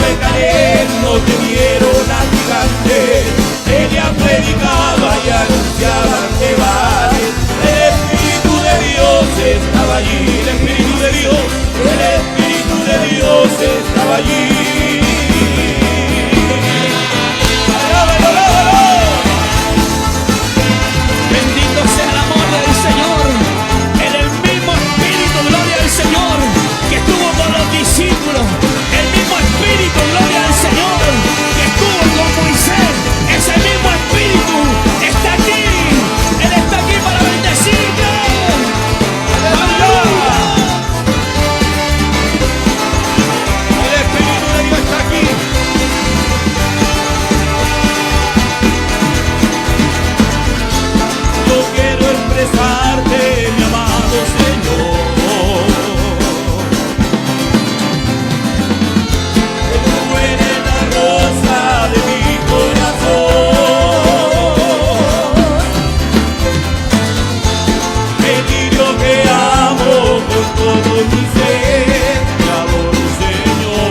Jerusalén no te vieron a gigantes, ella predicaba y anunciaban que vale. El Espíritu de Dios estaba allí, el Espíritu de Dios, el Espíritu de Dios estaba allí. Bendito sea el amor del Señor, en el mismo Espíritu, gloria al Señor, que estuvo con los discípulos, el mismo Espíritu, gloria al Señor, que estuvo con Moisés, ese mismo Espíritu está aquí, Él está aquí para bendecirte. ¡Aleluya! El Espíritu de Dios está aquí. Yo quiero expresarte, mi amado Señor, que tú eres la rosa de mi corazón, el lirio que amo con todo mi ser. Te adoro, Señor,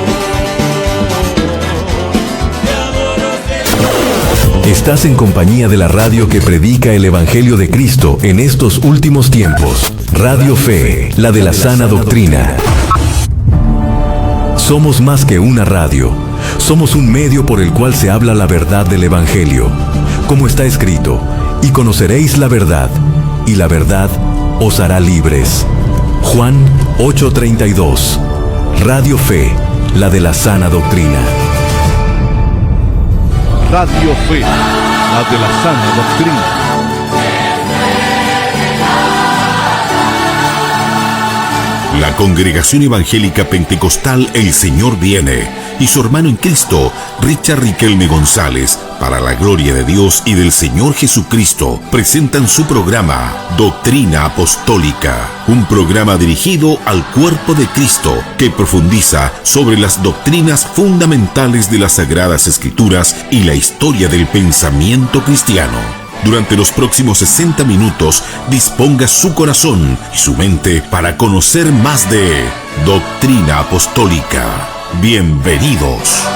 te adoro, Señor. Estás en compañía de la radio que predica el Evangelio de Cristo en estos últimos tiempos. Radio Fe, la de la sana doctrina. Somos más que una radio. Somos un medio por el cual se habla la verdad del Evangelio. Como está escrito, y conoceréis la verdad, y la verdad os hará libres. Juan 8:32. Radio Fe, la de la sana doctrina. Radio Fe, la de la sana doctrina. La Congregación Evangélica Pentecostal El Señor Viene y su hermano en Cristo, Richard Riquelme González, para la gloria de Dios y del Señor Jesucristo, presentan su programa Doctrina Apostólica, un programa dirigido al cuerpo de Cristo que profundiza sobre las doctrinas fundamentales de las Sagradas Escrituras y la historia del pensamiento cristiano. Durante los próximos 60 minutos, disponga su corazón y su mente para conocer más de Doctrina Apostólica. Bienvenidos.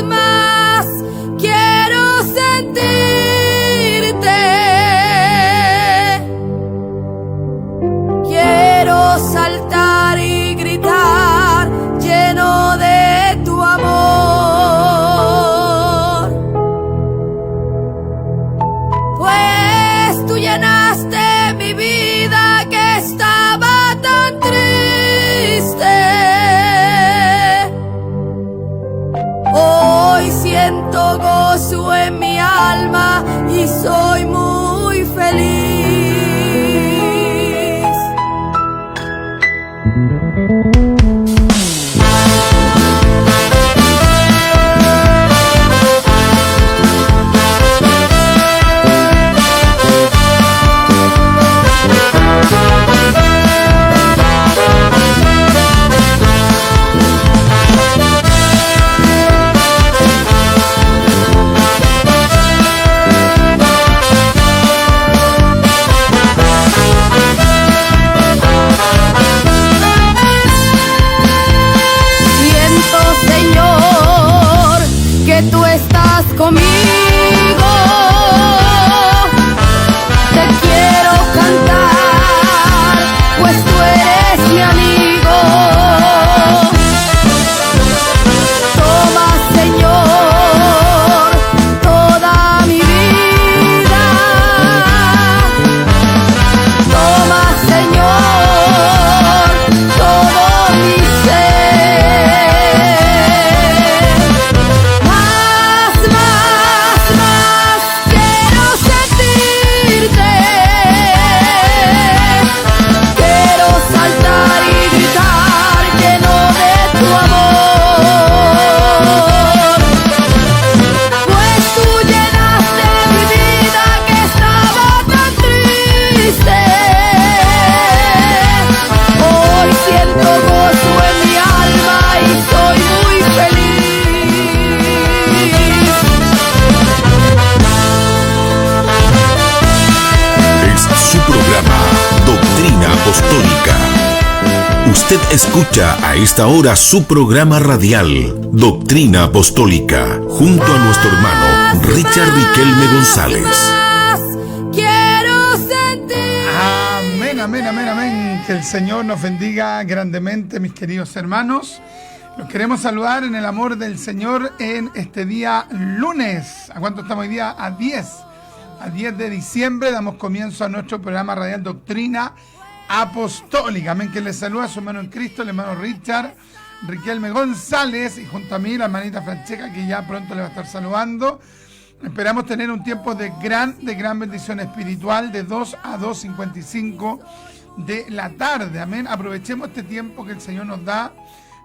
Más, quiero sentirte. Quiero saltar y gritar lleno de tu amor. Pues tú llenaste mi vida que estaba tan triste. Hoy siento gozo en mi alma y soy muy feliz. Usted escucha a esta hora su programa radial, Doctrina Apostólica, junto a nuestro hermano Richard Riquelme González. Quiero sentir. Amén, amén, amén, amén. Que el Señor nos bendiga grandemente, mis queridos hermanos. Los queremos saludar en el amor del Señor en este día lunes. ¿A cuánto estamos hoy día? A 10. A 10 de diciembre damos comienzo a nuestro programa radial Doctrina Apostólica. Amén. Que les saluda a su hermano en Cristo, el hermano Richard Riquelme González, y junto a mí la hermanita Francesca, que ya pronto le va a estar saludando. Esperamos tener un tiempo de gran bendición espiritual de 2 a 2:55 de la tarde. Amén. Aprovechemos este tiempo que el Señor nos da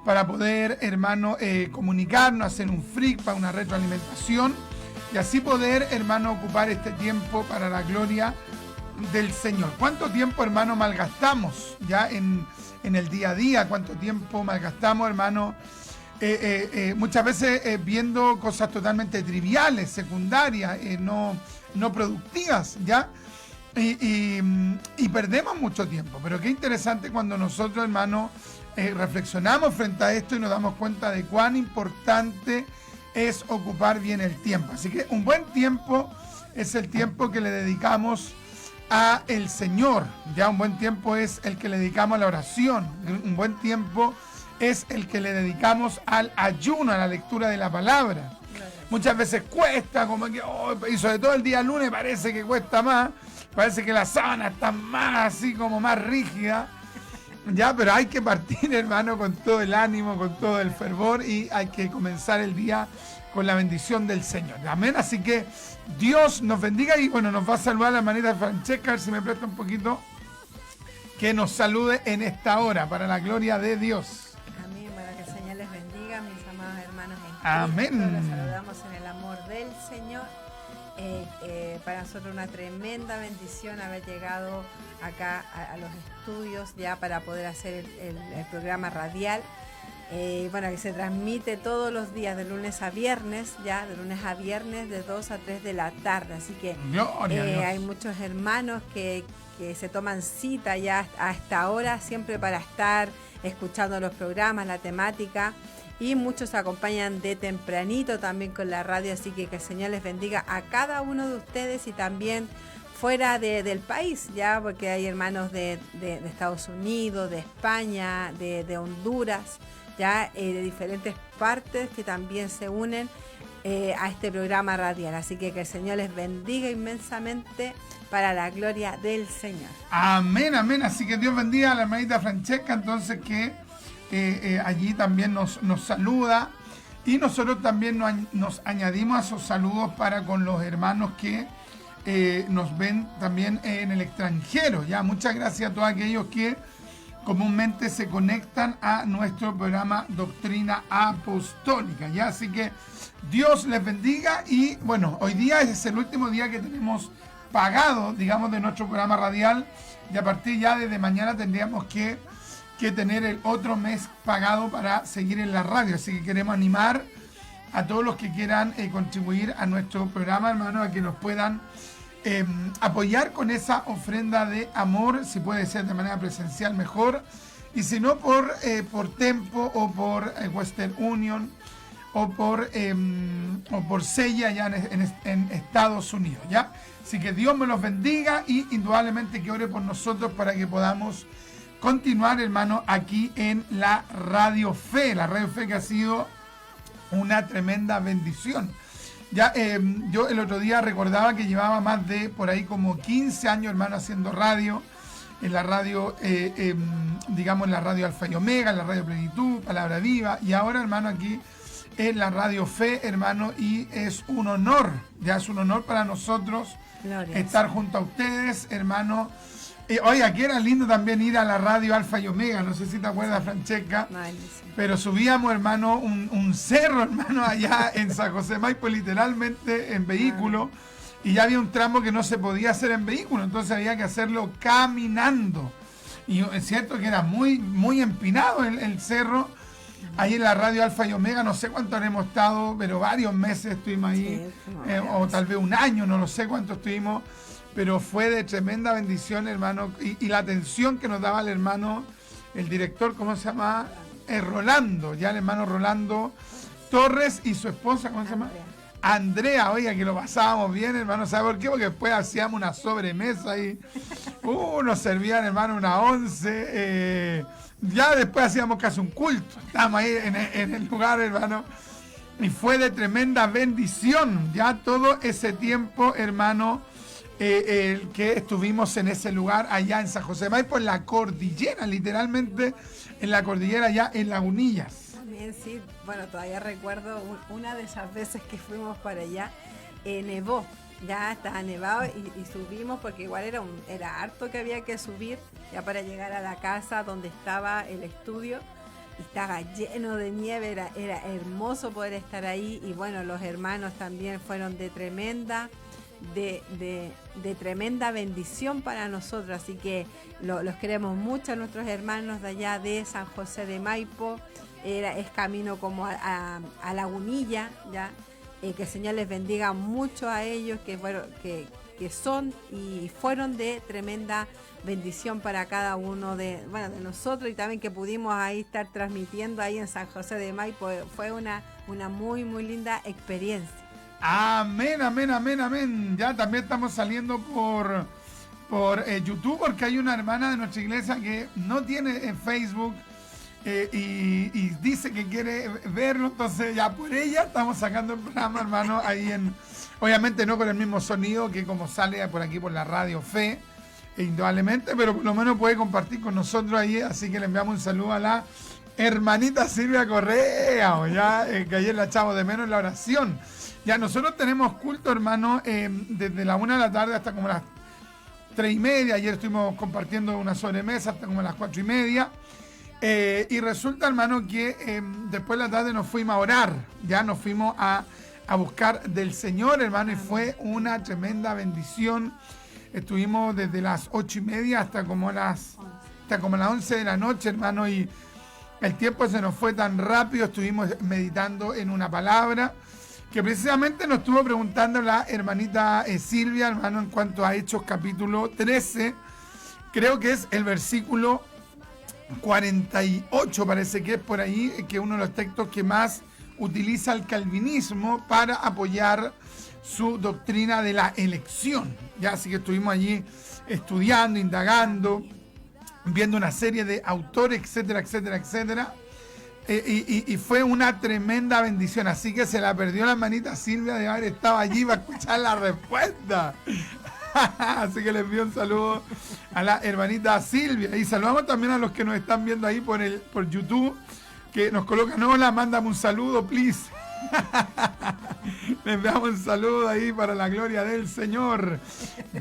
para poder, hermano, comunicarnos, hacer un freak, para una retroalimentación, y así poder, hermano, ocupar este tiempo para la gloria del Señor. ¿Cuánto tiempo, hermano, malgastamos ya en el día a día? ¿Cuánto tiempo malgastamos, hermano? Muchas veces viendo cosas totalmente triviales, secundarias, no productivas, ¿ya? Y perdemos mucho tiempo. Pero qué interesante cuando nosotros, hermano, reflexionamos frente a esto y nos damos cuenta de cuán importante es ocupar bien el tiempo. Así que un buen tiempo es el tiempo que le dedicamos a el Señor. Ya un buen tiempo es el que le dedicamos a la oración. Un buen tiempo es el que le dedicamos al ayuno, a la lectura de la palabra. Muchas veces cuesta, como que, y sobre todo el día lunes parece que cuesta más, parece que la sábana está más así como más rígida, ya, pero hay que partir, hermano, con todo el ánimo, con todo el fervor, y hay que comenzar el día con la bendición del Señor. Amén. Así que Dios nos bendiga, y bueno, nos va a saludar la hermanita Francesca, a ver si me presta un poquito, que nos salude en esta hora, para la gloria de Dios. Amén. Bueno, que el Señor les bendiga, mis amados hermanos en Cristo. Amén. Los saludamos en el amor del Señor. Para nosotros una tremenda bendición haber llegado acá a los estudios ya para poder hacer el programa radial. Bueno, que se transmite todos los días de lunes a viernes, ya de lunes a viernes de 2 a 3 de la tarde. Así que hay muchos hermanos que se toman cita ya a esta hora, siempre para estar escuchando los programas, la temática. Y muchos acompañan de tempranito también con la radio, así que el Señor les bendiga a cada uno de ustedes, y también fuera del país, ya, porque hay hermanos de Estados Unidos, de España, de Honduras, ya, de diferentes partes que también se unen a este programa radial. Así que el Señor les bendiga inmensamente para la gloria del Señor. Amén, amén. Así que Dios bendiga a la hermanita Francesca, entonces, que allí también nos saluda, y nosotros también nos añadimos a esos saludos para con los hermanos que nos ven también en el extranjero. Ya, muchas gracias a todos aquellos que comúnmente se conectan a nuestro programa Doctrina Apostólica. Ya, así que Dios les bendiga, y bueno, hoy día es el último día que tenemos pagado, digamos, de nuestro programa radial, y a partir ya desde mañana tendríamos que tener el otro mes pagado para seguir en la radio. Así que queremos animar a todos los que quieran contribuir a nuestro programa, hermanos, a que nos puedan apoyar con esa ofrenda de amor, si puede ser de manera presencial mejor, y si no por Tempo o por Western Union o por Sella ya en Estados Unidos, ¿ya? Así que Dios me los bendiga, y indudablemente que ore por nosotros para que podamos continuar, hermano, aquí en la Radio Fe, que ha sido una tremenda bendición. Ya, yo el otro día recordaba que llevaba más de, por ahí, como 15 años, hermano, haciendo radio, en la radio, digamos, en la radio Alfa y Omega, en la radio Plenitud, Palabra Viva, y ahora, hermano, aquí en la Radio Fe, hermano, y es un honor, ya es un honor para nosotros estar junto a ustedes, hermano. Oye, aquí era lindo también ir a la radio Alfa y Omega, no sé si te acuerdas, Francesca, pero subíamos, hermano, un cerro, hermano, allá en San José Maipo, literalmente en vehículo, y ya había un tramo que no se podía hacer en vehículo, entonces había que hacerlo caminando, y es cierto que era muy, muy empinado el cerro. Ahí en la radio Alfa y Omega, no sé cuánto hemos estado, pero varios meses estuvimos ahí, o tal vez un año, no lo sé cuánto estuvimos, pero fue de tremenda bendición, hermano, y la atención que nos daba el hermano el director, ¿cómo se llama? Rolando, ya el hermano Rolando Torres y su esposa, ¿cómo se llama? Andrea, oiga, que lo pasábamos bien, hermano. ¿Sabe por qué? Porque después hacíamos una sobremesa y nos servían, hermano, una 11. Ya después hacíamos casi un culto. Estábamos ahí en el lugar, hermano. Y fue de tremenda bendición. Ya todo ese tiempo, hermano, que estuvimos en ese lugar allá en San José de Maipo, en la cordillera, literalmente en la cordillera, allá en Lagunillas. Sí, bueno, todavía recuerdo una de esas veces que fuimos para allá, nevó, ya estaba nevado y subimos porque igual era harto que había que subir ya para llegar a la casa donde estaba el estudio y estaba lleno de nieve, era hermoso poder estar ahí y bueno, los hermanos también fueron de tremenda bendición para nosotros, así que los queremos mucho a nuestros hermanos de allá de San José de Maipo. Es camino como a Lagunilla, ya que el Señor les bendiga mucho a ellos, que son y fueron de tremenda bendición para cada uno de nosotros, y también que pudimos ahí estar transmitiendo ahí en San José de Maipo. Fue una muy muy linda experiencia. Amén, amén, amén, amén. Ya también estamos saliendo por YouTube, porque hay una hermana de nuestra iglesia que no tiene Facebook. Y dice que quiere verlo, entonces ya por ella estamos sacando el programa, hermano, ahí obviamente no con el mismo sonido que como sale por aquí por la radio Fe, indudablemente, pero por lo menos puede compartir con nosotros ahí, así que le enviamos un saludo a la hermanita Silvia Correa, ya que ayer la echamos de menos en la oración. Ya nosotros tenemos culto, hermano, desde la 1 de la tarde hasta como las 3:30, ayer estuvimos compartiendo una sobremesa hasta como las 4:30. Y resulta, hermano, que después de la tarde nos fuimos a orar, ya nos fuimos a buscar del Señor, hermano, y fue una tremenda bendición. Estuvimos desde las 8:30 hasta como las 11 de la noche, hermano, y el tiempo se nos fue tan rápido. Estuvimos meditando en una palabra que precisamente nos estuvo preguntando la hermanita Silvia, hermano, en cuanto a Hechos capítulo 13, creo que es el versículo 48, parece que es por ahí, que es uno de los textos que más utiliza el calvinismo para apoyar su doctrina de la elección. Ya, así que estuvimos allí estudiando, indagando, viendo una serie de autores, etcétera, etcétera, etcétera. Y fue una tremenda bendición. Así que se la perdió la hermanita Silvia de haber estado allí para escuchar la respuesta. Así que les envío un saludo a la hermanita Silvia. Y saludamos también a los que nos están viendo ahí por YouTube, que nos colocan: hola, mándame un saludo, please. Les enviamos un saludo ahí para la gloria del Señor.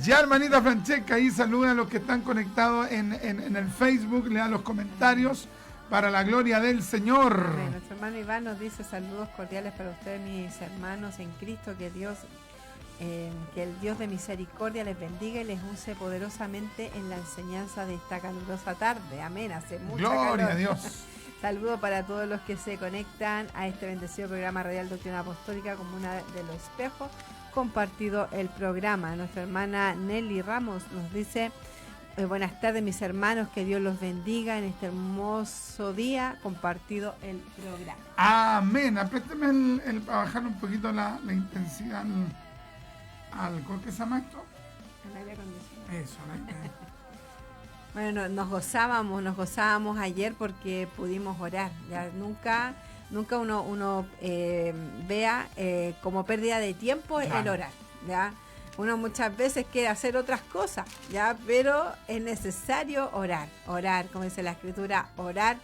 Ya, hermanita Francesca, ahí saluda a los que están conectados en el Facebook, le dan los comentarios para la gloria del Señor. Bueno, nuestro hermano Iván nos dice: saludos cordiales para ustedes, mis hermanos en Cristo, que el Dios de misericordia les bendiga y les use poderosamente en la enseñanza de esta calurosa tarde. Amén. Hace mucha Gloria calor. a Dios. Saludo para todos los que se conectan a este bendecido programa Radial Doctrina Apostólica Comuna de los Espejos. Compartido el programa. Nuestra hermana Nelly Ramos nos dice: buenas tardes, mis hermanos, que Dios los bendiga en este hermoso día. Compartido el programa. Amén. Apriéteme a bajar un poquito la intensidad ¿cómo que se llama esto? El aire acondicionado. Eso, Bueno, nos gozábamos ayer porque pudimos orar. Ya nunca uno vea como pérdida de tiempo, claro, el orar. Ya uno muchas veces quiere hacer otras cosas, ya, pero es necesario orar, como dice la Escritura, orar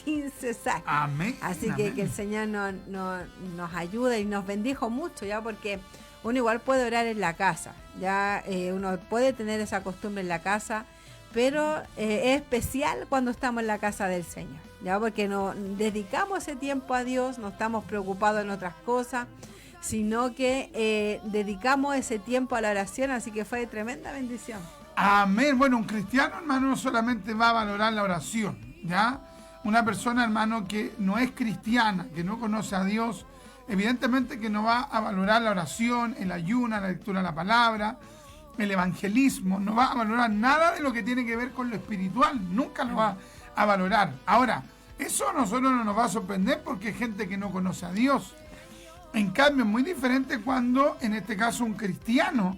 sin cesar. Amén. Así que el Señor nos ayude y nos bendijo mucho, ya, porque uno igual puede orar en la casa, ya, uno puede tener esa costumbre en la casa, pero es especial cuando estamos en la casa del Señor, ya, porque nos dedicamos ese tiempo a Dios, no estamos preocupados en otras cosas, sino que dedicamos ese tiempo a la oración, así que fue de tremenda bendición. Amén. Bueno, un cristiano, hermano, no solamente va a valorar la oración, ¿ya? Una persona, hermano, que no es cristiana, que no conoce a Dios, evidentemente que no va a valorar la oración, el ayuno, la lectura de la palabra, el evangelismo, no va a valorar nada de lo que tiene que ver con lo espiritual, nunca lo va a valorar. Ahora, eso a nosotros no nos va a sorprender porque hay gente que no conoce a Dios. En cambio, es muy diferente cuando, en este caso, un cristiano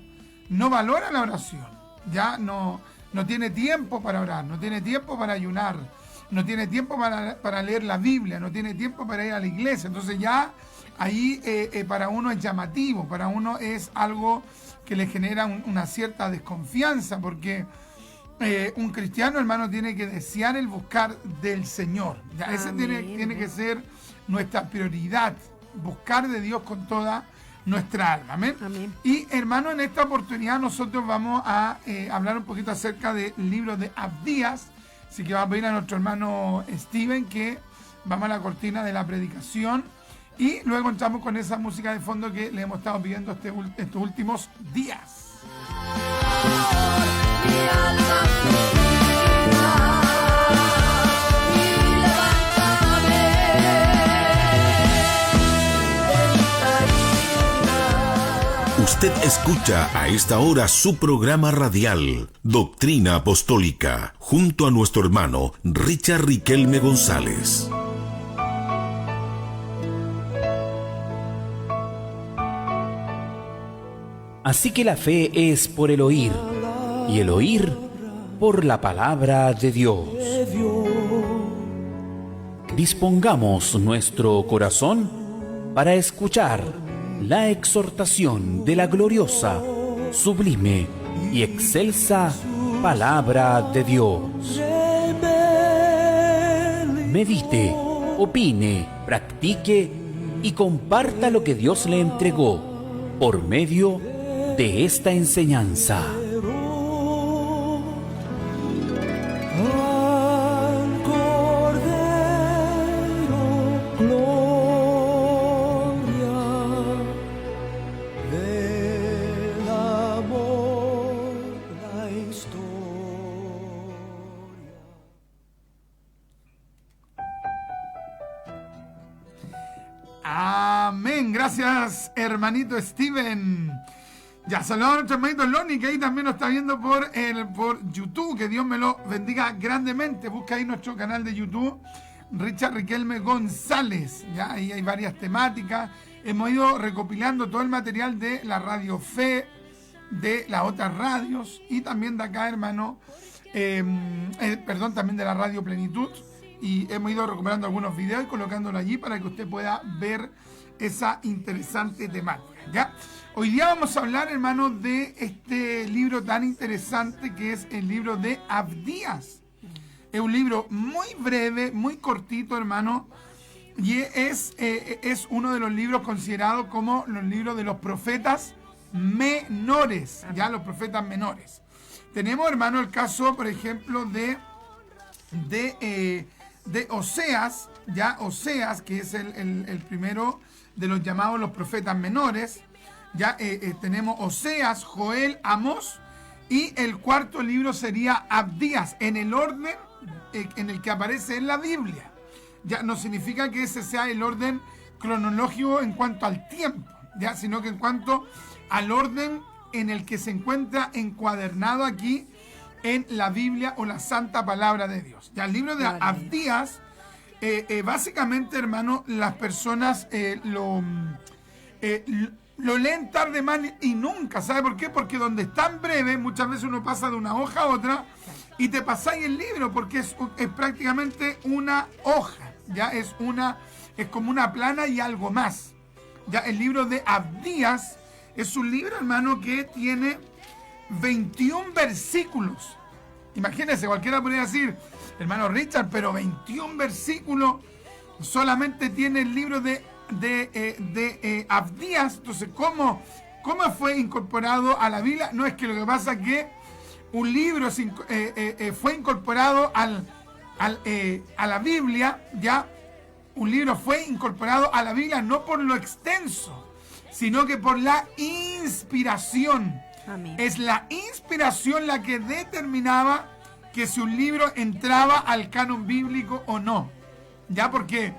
no valora la oración. Ya no tiene tiempo para orar, no tiene tiempo para ayunar, no tiene tiempo para leer la Biblia, no tiene tiempo para ir a la iglesia. Entonces ya ahí para uno es llamativo, para uno es algo que le genera una cierta desconfianza, porque un cristiano, hermano, tiene que desear el buscar del Señor. Ya, ese tiene que ser nuestra prioridad, buscar de Dios con toda nuestra alma. Amén. Amén. Y, hermano, en esta oportunidad nosotros vamos a hablar un poquito acerca del libro de Abdías. Así que vamos a pedir a nuestro hermano Steven que vamos a la cortina de la predicación y luego entramos con esa música de fondo que le hemos estado pidiendo estos últimos días. Mi alma mía, y levántame de mi caída. Usted escucha a esta hora su programa radial, Doctrina Apostólica, junto a nuestro hermano Richard Riquelme González. Así que la fe es por el oír, y el oír por la palabra de Dios. Dispongamos nuestro corazón para escuchar la exhortación de la gloriosa, sublime y excelsa palabra de Dios. Medite, opine, practique y comparta lo que Dios le entregó por medio de esta enseñanza. Amén. Gracias, hermanito Steven. Ya, saludos a nuestro hermanito Lonnie, que ahí también nos está viendo por YouTube. Que Dios me lo bendiga grandemente. Busca ahí nuestro canal de YouTube, Richard Riquelme González. Ya, ahí hay varias temáticas. Hemos ido recopilando todo el material de la Radio Fe, de las otras radios y también de acá, hermano, también de la Radio Plenitud. Y hemos ido recuperando algunos videos y colocándolo allí para que usted pueda ver esa interesante temática, ¿ya? Hoy día vamos a hablar, hermano, de este libro tan interesante que es el libro de Abdías. Es un libro muy breve, muy cortito, hermano, y es uno de los libros considerados como los libros de los profetas menores, ya, los profetas menores. Tenemos, hermano, el caso, por ejemplo, de Oseas, ya, Oseas, que es el primero de los llamados los profetas menores. Ya tenemos Oseas, Joel, Amós, y el cuarto libro sería Abdías, en el orden en el que aparece en la Biblia. Ya no significa que ese sea el orden cronológico en cuanto al tiempo, ya, sino que en cuanto al orden en el que se encuentra encuadernado aquí en la Biblia o la Santa Palabra de Dios. Ya el libro de Abdías, básicamente, hermano, las personas lo leen tarde, mal y nunca. ¿Sabe por qué? Porque donde es tan breve, muchas veces uno pasa de una hoja a otra y te pasáis el libro porque es prácticamente una hoja. Ya es como una plana y algo más. Ya el libro de Abdías es un libro, hermano, que tiene 21 versículos. Imagínense, cualquiera podría decir, hermano Richard, pero 21 versículos solamente tiene el libro de Abdías. Entonces, ¿cómo fue incorporado a la Biblia? No, es que lo que pasa es que un libro fue incorporado a la Biblia, ya. Un libro fue incorporado a la Biblia no por lo extenso, sino que por la inspiración. Amén. Es la inspiración la que determinaba que si un libro entraba al canon bíblico o no. Ya, porque,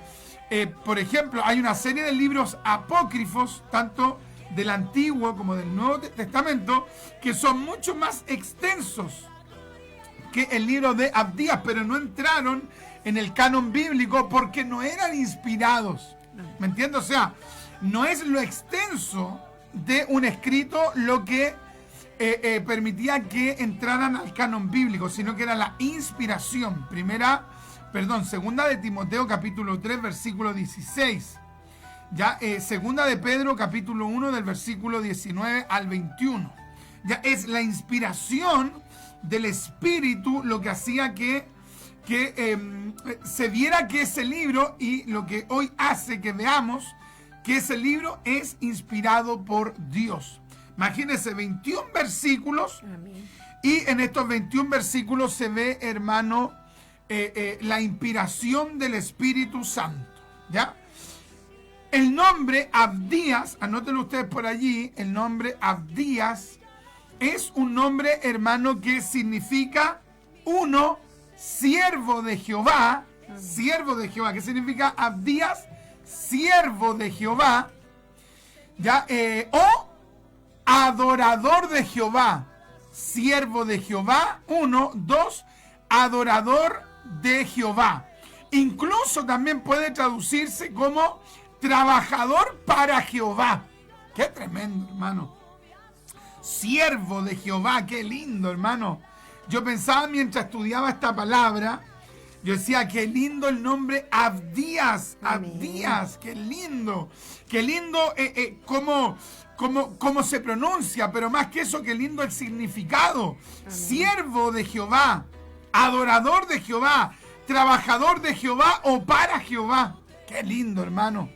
por ejemplo, hay una serie de libros apócrifos, tanto del Antiguo como del Nuevo Testamento, que son mucho más extensos. que el libro de Abdías, pero no entraron en el canon bíblico porque no eran inspirados. ¿Me entiendes? O sea, no es lo extenso de un escrito lo que permitía que entraran al canon bíblico, sino que era la inspiración. Segunda de Timoteo capítulo 3 versículo 16. Ya, segunda de Pedro capítulo 1 del versículo 19 al 21. Ya es la inspiración del Espíritu lo que hacía que se viera que ese libro, y lo que hoy hace que veamos que ese libro es inspirado por Dios. Imagínense, 21 versículos. Amén. Y en estos 21 versículos se ve, hermano, la inspiración del Espíritu Santo. ¿Ya? El nombre Abdías, anótenlo ustedes por allí, el nombre Abdías es un nombre, hermano, que significa uno, siervo de Jehová. Siervo de Jehová. ¿Qué significa Abdías? Siervo de Jehová. ¿Ya? O adorador de Jehová. Siervo de Jehová. 1, 2, adorador de Jehová. Incluso también puede traducirse como trabajador para Jehová. Qué tremendo, hermano. Siervo de Jehová, qué lindo, hermano. Yo pensaba mientras estudiaba esta palabra, yo decía, qué lindo el nombre Abdías. Abdías, qué lindo. Qué lindo cómo se pronuncia, pero más que eso, qué lindo el significado. Amén. Siervo de Jehová, adorador de Jehová, trabajador de Jehová o para Jehová. Qué lindo, hermano.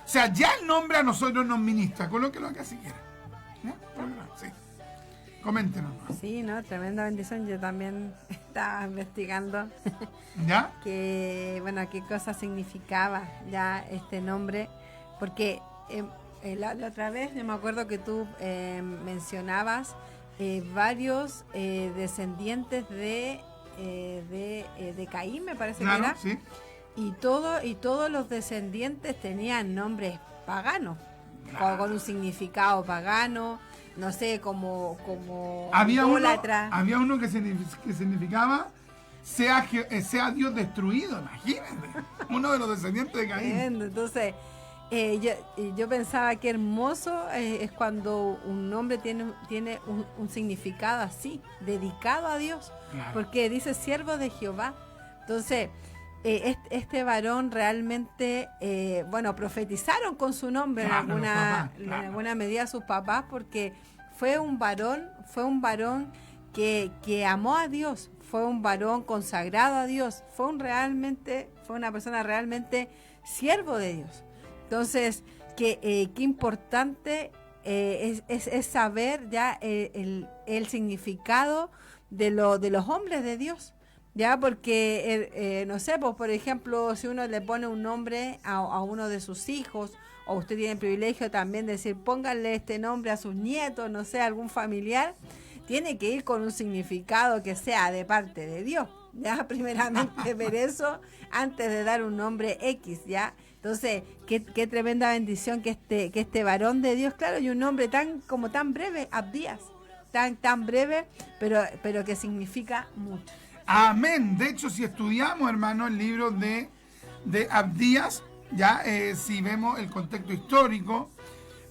O sea, ya el nombre a nosotros nos ministra. Colóquelo acá si quiere. Sí. Coméntenos. Sí, ¿no? Tremenda bendición. Yo también estaba investigando. ¿Ya? Bueno, qué cosa significaba ya este nombre. Porque la otra vez, yo me acuerdo que tú mencionabas varios descendientes de Caín, me parece, claro, que era. Sí. Y todos los descendientes tenían nombres paganos, con un significado pagano, no sé, como había idólatra. Había uno que significaba sea Dios destruido, imagínate. Uno de los descendientes de Caín. Entonces, yo pensaba que hermoso es cuando un nombre tiene un significado así, dedicado a Dios, claro. Porque dice siervo de Jehová. Entonces, este varón realmente, profetizaron con su nombre, claro, en alguna medida sus papás, porque fue un varón que amó a Dios, fue un varón consagrado a Dios, fue una persona realmente siervo de Dios. Entonces, qué importante es saber ya el significado de los hombres de Dios. Ya, porque, no sé, pues por ejemplo, si uno le pone un nombre a uno de sus hijos, o usted tiene el privilegio también de decir, pónganle este nombre a sus nietos, no sé, algún familiar, tiene que ir con un significado que sea de parte de Dios. Ya, primeramente ver eso antes de dar un nombre X, ¿ya? Entonces, qué tremenda bendición que este varón de Dios, claro, y un nombre tan breve, Abdías, tan breve, pero que significa mucho. Amén. De hecho, si estudiamos, hermano, el libro de Abdías, ya si vemos el contexto histórico,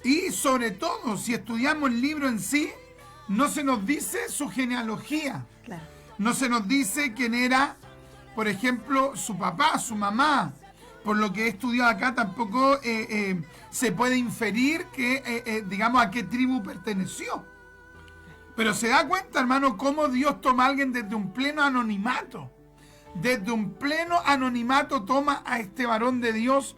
y sobre todo, si estudiamos el libro en sí, no se nos dice su genealogía. Claro. No se nos dice quién era, por ejemplo, su papá, su mamá. Por lo que he estudiado acá, tampoco se puede inferir digamos, a qué tribu perteneció. Pero se da cuenta, hermano, cómo Dios toma a alguien desde un pleno anonimato. Desde un pleno anonimato toma a este varón de Dios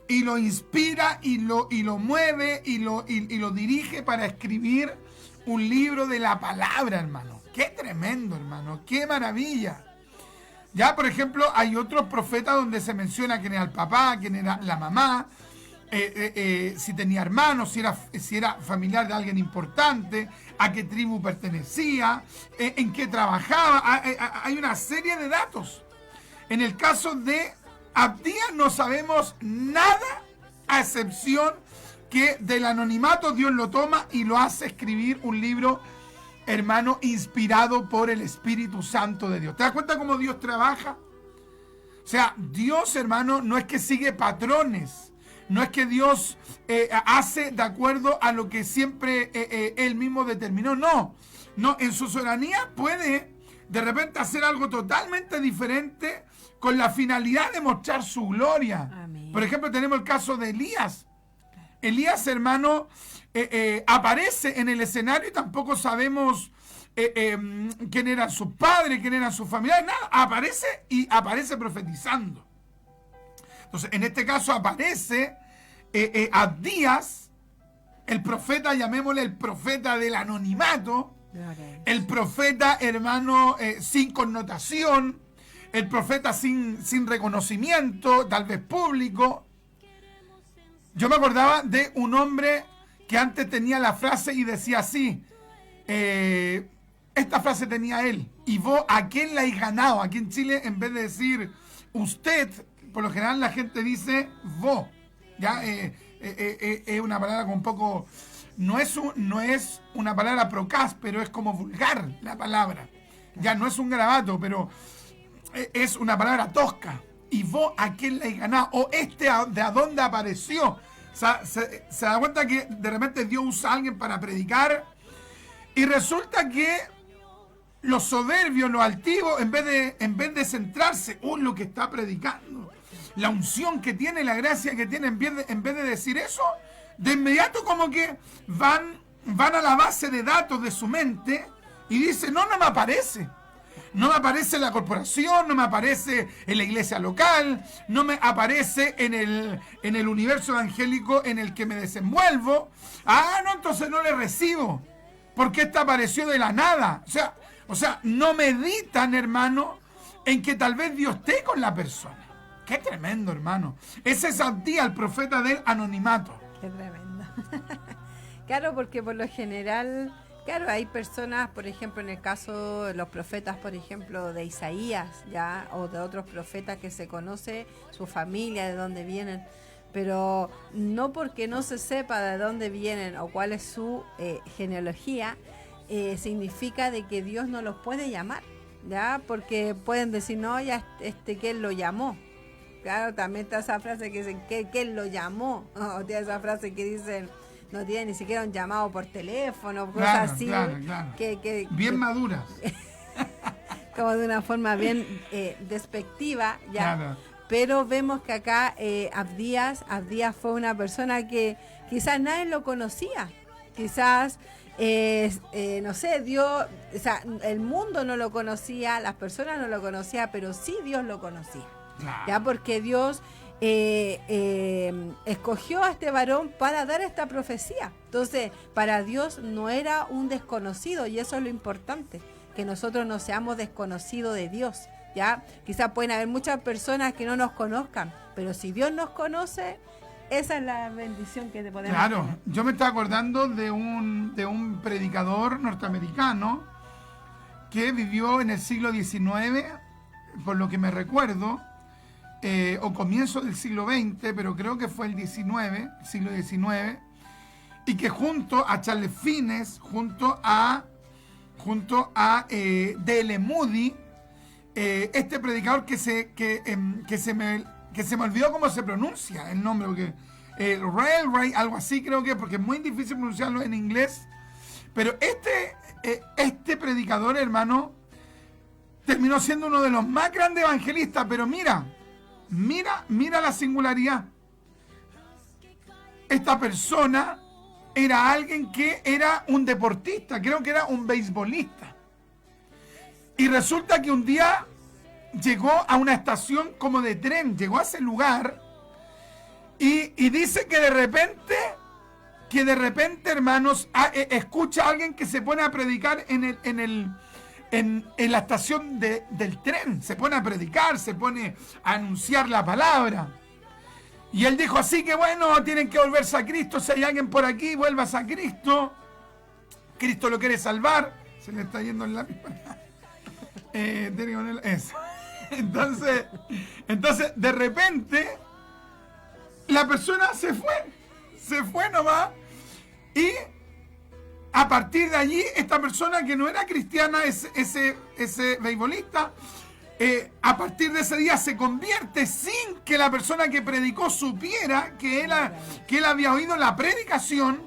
y lo inspira y lo mueve y lo dirige para escribir un libro de la palabra, hermano. Qué tremendo, hermano. Qué maravilla. Ya, por ejemplo, hay otros profetas donde se menciona quién era el papá, quién era la mamá, si tenía hermanos, si era familiar de alguien importante, a qué tribu pertenecía, en qué trabajaba. Hay una serie de datos. En el caso de Abdías no sabemos nada, a excepción que del anonimato Dios lo toma y lo hace escribir un libro hermano, inspirado por el Espíritu Santo de Dios. ¿Te das cuenta cómo Dios trabaja? O sea, Dios, hermano, no es que sigue patrones, no es que Dios hace de acuerdo a lo que siempre Él mismo determinó, no, en su soberanía puede de repente hacer algo totalmente diferente con la finalidad de mostrar su gloria. Amén. Por ejemplo, tenemos el caso de Elías. Elías, hermano, aparece en el escenario y tampoco sabemos quién eran sus padres, quién eran sus familiares, nada, aparece profetizando. Entonces, en este caso aparece Abdías, el profeta, llamémosle el profeta del anonimato, el profeta, hermano, sin connotación, el profeta sin reconocimiento, tal vez público. Yo me acordaba de un hombre que antes tenía la frase y decía así, esta frase tenía él: ¿y vos a quién la has ganado? Aquí en Chile, en vez de decir usted, por lo general la gente dice vos. Ya es una palabra con un poco, no es una palabra procaz, pero es como vulgar la palabra. Ya no es un garabato, pero es una palabra tosca. ¿Y vos a quién la has ganado? O de a dónde apareció. O sea, se da cuenta que de repente Dios usa a alguien para predicar y resulta que los soberbios, los altivos, en vez de centrarse en lo que está predicando, la unción que tiene, la gracia que tiene, en vez de decir eso, de inmediato como que van a la base de datos de su mente y dicen, no me aparece. No me aparece en la corporación, no me aparece en la iglesia local, no me aparece en el universo evangélico en el que me desenvuelvo. Ah, no, entonces no le recibo. Porque esta apareció de la nada. O sea, no meditan, hermano, en que tal vez Dios esté con la persona. Qué tremendo, hermano. Ese es Abdías, el profeta del anonimato. Qué tremendo. Claro, porque por lo general, claro, hay personas, por ejemplo, en el caso de los profetas, por ejemplo, de Isaías, ya, o de otros profetas que se conoce su familia, de dónde vienen, pero no porque no se sepa de dónde vienen o cuál es su genealogía, significa de que Dios no los puede llamar, ya, porque pueden decir, no, ya que él lo llamó. Claro, también está esa frase que dicen que él lo llamó, o tiene esa frase que dicen, no tiene ni siquiera un llamado por teléfono, cosas así. Claro. Bien maduras. Como de una forma bien despectiva, ya. Claro. Pero vemos que acá Abdías fue una persona que quizás nadie lo conocía. Quizás, no sé, Dios, o sea, el mundo no lo conocía, las personas no lo conocían, pero sí Dios lo conocía. Claro. Ya, porque Dios escogió a este varón para dar esta profecía. Entonces, para Dios no era un desconocido, y eso es lo importante, que nosotros no seamos desconocidos de Dios. Ya, quizás pueden haber muchas personas que no nos conozcan, pero si Dios nos conoce, esa es la bendición que te podemos tener. Claro, yo me estaba acordando de un predicador norteamericano que vivió en el siglo XIX, por lo que me recuerdo, o comienzo del siglo XX, pero creo que fue el siglo XIX, y que junto a Charles Fiennes, junto a D.L. Moody, este predicador que se me olvidó cómo se pronuncia el nombre, porque Railway, algo así creo que, porque es muy difícil pronunciarlo en inglés, pero este predicador, hermano, terminó siendo uno de los más grandes evangelistas. Pero mira la singularidad. Esta persona era alguien que era un deportista, creo que era un beisbolista. Y resulta que un día llegó a una estación como de tren, llegó a ese lugar y dice que de repente, hermanos, escucha a alguien que se pone a predicar en la estación del tren. Se pone a predicar, se pone a anunciar la palabra. Y él dijo, así que bueno, tienen que volverse a Cristo. Si hay alguien por aquí, vuelvas a Cristo. Cristo lo quiere salvar. Se le está yendo el lápiz. Entonces, de repente, la persona se fue nomás. Y a partir de allí, esta persona que no era cristiana, ese beisbolista, a partir de ese día se convierte sin que la persona que predicó supiera que él había oído la predicación,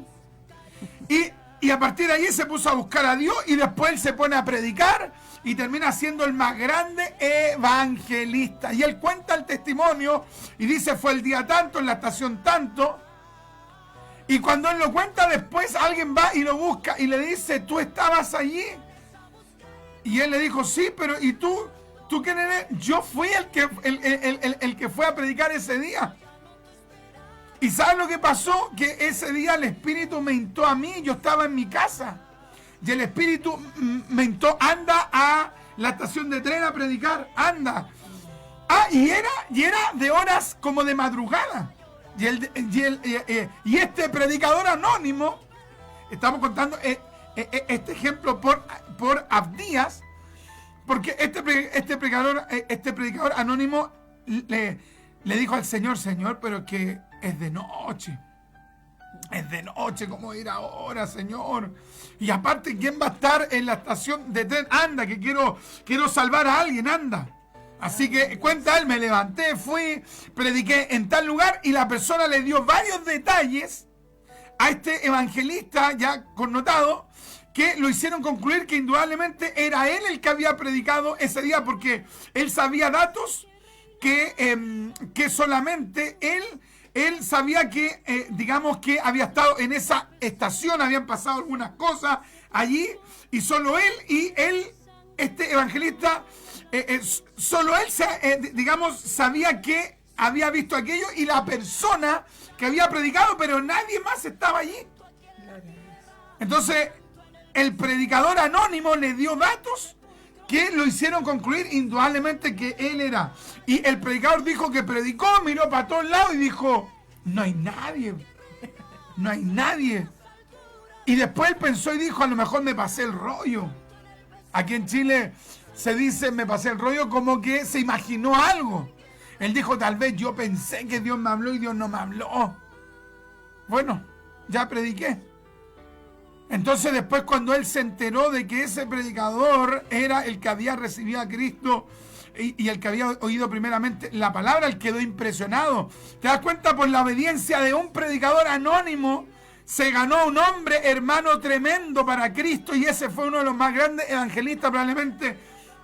y a partir de allí se puso a buscar a Dios, y después él se pone a predicar y termina siendo el más grande evangelista. Y él cuenta el testimonio y dice: fue el día tanto, en la estación tanto. Y cuando él lo cuenta, después alguien va y lo busca y le dice: ¿tú estabas allí? Y él le dijo: sí, pero ¿y tú? ¿Tú quién eres? Yo fui el que fue a predicar ese día. ¿Y sabes lo que pasó? Que ese día el Espíritu me instó a mí, yo estaba en mi casa. Y el Espíritu me instó: anda a la estación de tren a predicar, anda. Y era de horas como de madrugada. Y este predicador anónimo, estamos contando este ejemplo por Abdías, porque este predicador anónimo le dijo al Señor: Señor, pero que es de noche. Es de noche, ¿cómo ir ahora, Señor? Y aparte, ¿quién va a estar en la estación de tren? Anda, que quiero salvar a alguien, anda. Así que cuenta él: me levanté, fui, prediqué en tal lugar, y la persona le dio varios detalles a este evangelista ya connotado, que lo hicieron concluir que indudablemente era él el que había predicado ese día, porque él sabía datos que solamente él sabía que, digamos que había estado en esa estación, habían pasado algunas cosas allí, y solo él, este evangelista, solo él, digamos, sabía que había visto aquello, y la persona que había predicado, pero nadie más estaba allí. Entonces, el predicador anónimo le dio datos que lo hicieron concluir indudablemente que él era. Y el predicador dijo que predicó, miró para todos lados y dijo: no hay nadie. No hay nadie. Y después él pensó y dijo: a lo mejor me pasé el rollo. Aquí en Chile se dice me pasé el rollo, como que se imaginó algo. Él dijo: tal vez yo pensé que Dios me habló y Dios no me habló. Bueno, ya prediqué. Entonces después, cuando él se enteró de que ese predicador era el que había recibido a Cristo y el que había oído primeramente la palabra, él quedó impresionado. ¿Te das cuenta? Por la obediencia de un predicador anónimo se ganó un hombre, hermano, tremendo para Cristo, y ese fue uno de los más grandes evangelistas, probablemente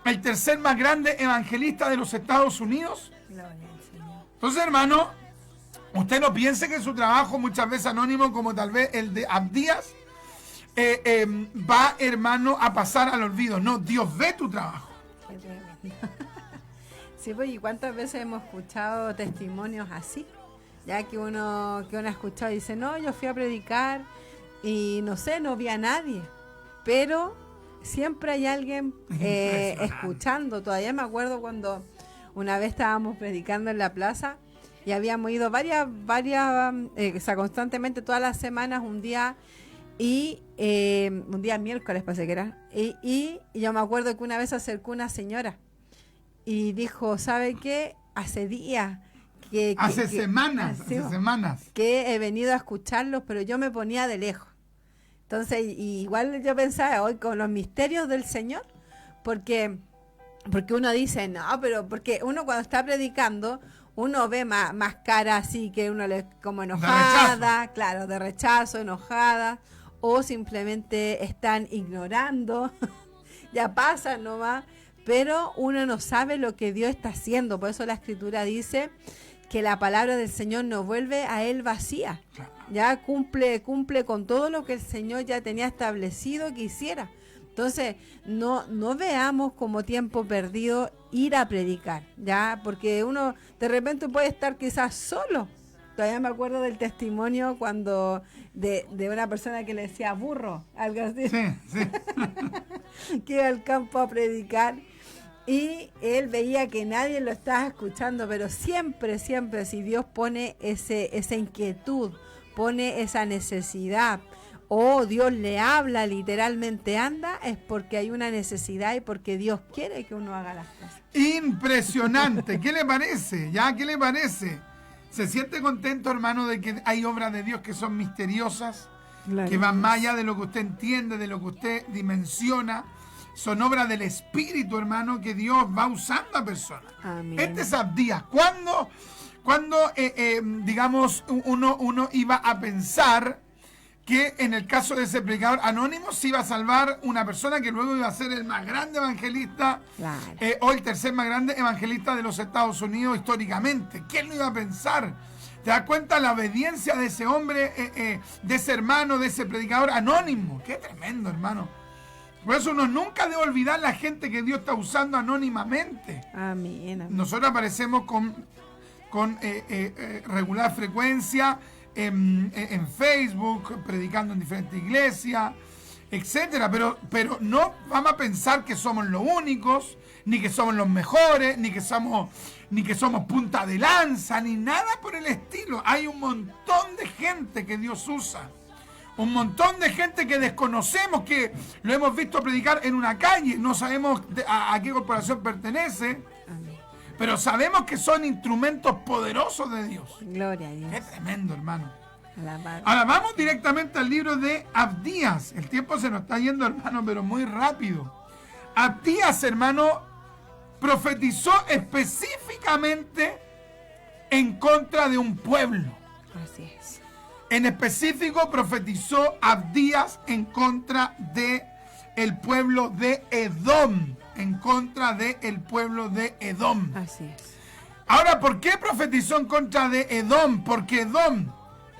el tercer más grande evangelista de los Estados Unidos. Entonces, hermano, usted no piense que su trabajo, muchas veces anónimo, como tal vez el de Abdías, va, hermano, a pasar al olvido. No, Dios ve tu trabajo. Sí, pues, y cuántas veces hemos escuchado testimonios así, ya que uno ha escuchado y dice: no, yo fui a predicar y no sé, no vi a nadie, pero siempre hay alguien escuchando. Todavía me acuerdo cuando una vez estábamos predicando en la plaza y habíamos ido varias, o sea, constantemente todas las semanas, un día miércoles parece que era, y yo me acuerdo que una vez se acercó una señora y dijo: ¿sabe qué? Hace días hace semanas que he venido a escucharlos, pero yo me ponía de lejos. Entonces, igual yo pensaba hoy con los misterios del Señor, porque uno dice: no, pero porque uno cuando está predicando, uno ve más cara así, que uno le como enojada, claro, de rechazo, enojada, o simplemente están ignorando, ya pasa nomás, pero uno no sabe lo que Dios está haciendo. Por eso la Escritura dice que la palabra del Señor no vuelve a Él vacía, ya cumple con todo lo que el Señor ya tenía establecido que hiciera. Entonces, no veamos como tiempo perdido ir a predicar, ya, porque uno de repente puede estar quizás solo. Todavía me acuerdo del testimonio cuando de una persona que le decía burro, algo así, sí. Que iba al campo a predicar y él veía que nadie lo estaba escuchando, pero siempre, si Dios pone esa inquietud, pone esa necesidad, o Dios le habla literalmente, anda, es porque hay una necesidad y porque Dios quiere que uno haga las cosas. Impresionante. ¿Qué le parece? ¿Qué le parece? ¿Se siente contento, hermano, de que hay obras de Dios que son misteriosas, Gloria que va a Dios. más allá de lo que usted entiende, de lo que usted dimensiona. Son obras del Espíritu, hermano, que Dios va usando a personas. Amén. Este es Abdías. Cuando digamos, uno iba a pensar que en el caso de ese predicador anónimo se iba a salvar una persona que luego iba a ser el más grande evangelista, Claro. o el tercer más grande evangelista de los Estados Unidos históricamente. ¿Quién lo iba a pensar? ¿Te das cuenta la obediencia de ese hombre, de ese hermano, de ese predicador anónimo? Qué tremendo, hermano. Por eso uno nunca debe olvidar la gente que Dios está usando anónimamente. Amén. Amén. Nosotros aparecemos con regular frecuencia en Facebook, predicando en diferentes iglesias, etcétera. Pero no vamos a pensar que somos los únicos, ni que somos los mejores, ni que somos punta de lanza, ni nada por el estilo. Hay un montón de gente que Dios usa. Un montón de gente que desconocemos, que lo hemos visto predicar en una calle, no sabemos a qué corporación pertenece, Amén. pero sabemos que son instrumentos poderosos de Dios. Gloria a Dios. Qué tremendo, hermano. Alabado. Ahora vamos directamente al libro de Abdías. El tiempo se nos está yendo, hermano, pero muy rápido. Abdías, hermano, profetizó específicamente en contra de un pueblo. Así es. En específico profetizó Abdías en contra de el pueblo de Edom. En contra de el pueblo de Edom. Así es. Ahora, ¿por qué profetizó en contra de Edom? Porque Edom,